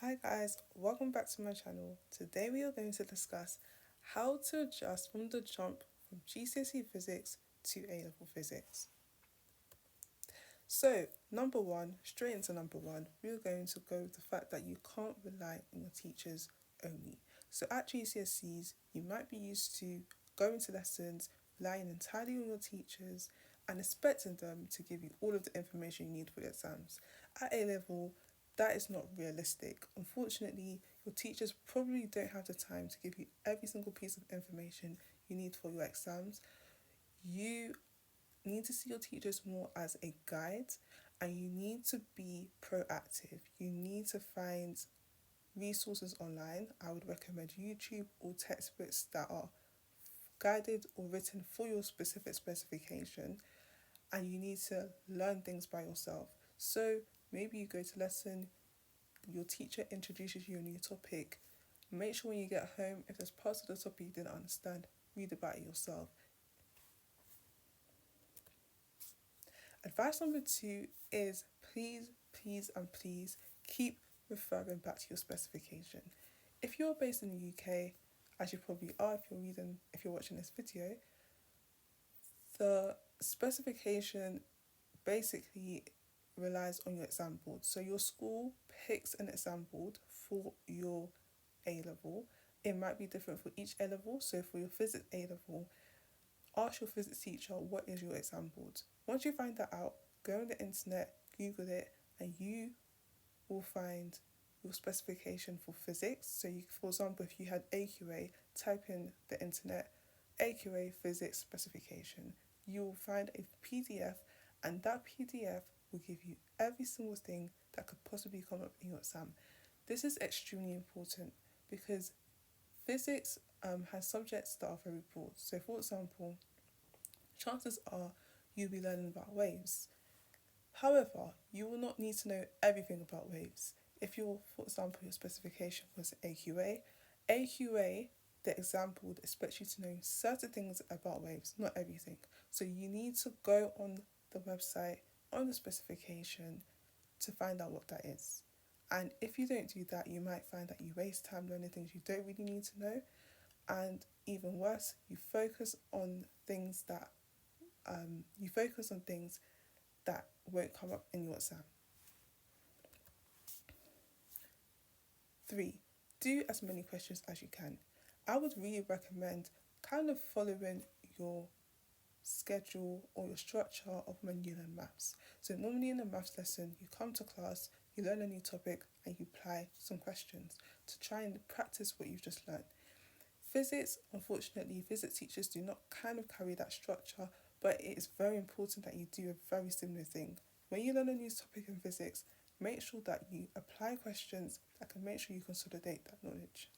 Hi guys, welcome back to my channel. Today we are going to discuss how to adjust from the jump from GCSE Physics to A-level Physics. So, number one, straight into number one, we're going to go with the fact that you can't rely on your teachers only. So at GCSEs, you might be used to going to lessons, relying entirely on your teachers and expecting them to give you all of the information you need for your exams. At A-level, that is not realistic. Unfortunately, your teachers probably don't have the time to give you every single piece of information you need for your exams. You need to see your teachers more as a guide, and you need to be proactive. You need to find resources online. I would recommend YouTube or textbooks that are guided or written for your specific specification, and you need to learn things by yourself. So maybe you go to lesson, your teacher introduces you a new topic. Make sure when you get home, if there's parts of the topic you didn't understand, read about it yourself. Advice number two is please keep referring back to your specification. If you're based in the UK, as you probably are if you're watching this video, the specification basically relies on your exam board. So your school picks an exam board for your A level. It might be different for each A level. So for your physics A level, ask your physics teacher what is your exam board. Once you find that out, go on the internet, Google it, and you will find your specification for physics. So you, for example, if you had AQA, type in the internet AQA physics specification. You will find a PDF, and that PDF will give you every single thing that could possibly come up in your exam. This is extremely important because physics has subjects that are very broad. So, for example, chances are you'll be learning about waves. However, you will not need to know everything about waves. If for example, your specification was AQA, the example would expect you to know certain things about waves, not everything. So you need to go on the website, on the specification, to find out what that is. And if you don't do that, you might find that you waste time learning things you don't really need to know. And even worse, you focus on things that won't come up in your exam. 3. Do as many questions as you can. I would really recommend kind of following your schedule or your structure of when you learn maths. So normally in a maths lesson, you come to class, you learn a new topic, and you apply some questions to try and practice what you've just learned. Physics, unfortunately, physics teachers do not kind of carry that structure, but it is very important that you do a very similar thing. When you learn a new topic in physics, make sure that you apply questions that can make sure you consolidate that knowledge.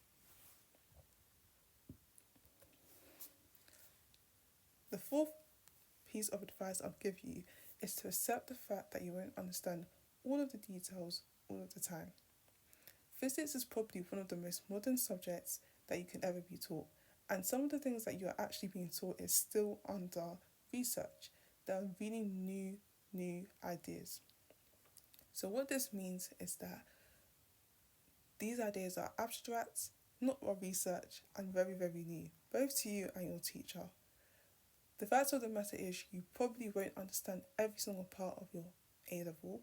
The fourth piece of advice I'll give you is to accept the fact that you won't understand all of the details all of the time. Physics is probably one of the most modern subjects that you can ever be taught, and some of the things that you're actually being taught is still under research. There are really new ideas. So what this means is that these ideas are abstract, not well researched, and very new, both to you and your teacher. The fact of the matter is you probably won't understand every single part of your A-level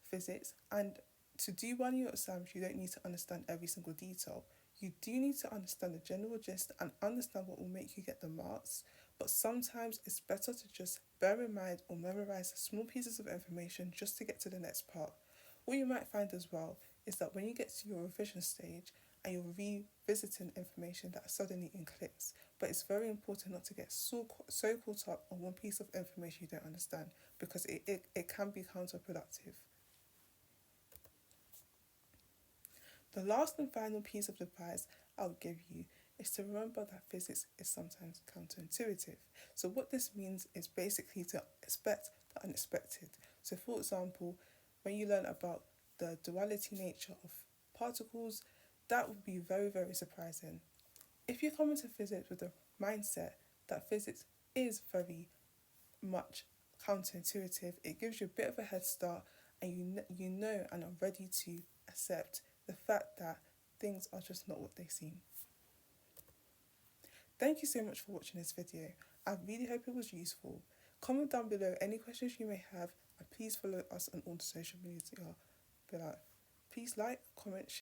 physics, and to do one of your exams you don't need to understand every single detail. You do need to understand the general gist and understand what will make you get the marks, but sometimes it's better to just bear in mind or memorize small pieces of information just to get to the next part. What you might find as well is that when you get to your revision stage and you're revisiting information, that suddenly clicks. But it's very important not to get so caught up on one piece of information you don't understand, because it can be counterproductive. The last and final piece of advice I'll give you is to remember that physics is sometimes counterintuitive. So what this means is basically to expect the unexpected. So for example, when you learn about the duality nature of particles, that would be very surprising. If you come into physics with the mindset that physics is very much counterintuitive, it gives you a bit of a head start, and you know and are ready to accept the fact that things are just not what they seem. Thank you so much for watching this video. I really hope it was useful. Comment down below any questions you may have, and please follow us on all the social media below. Please like, comment,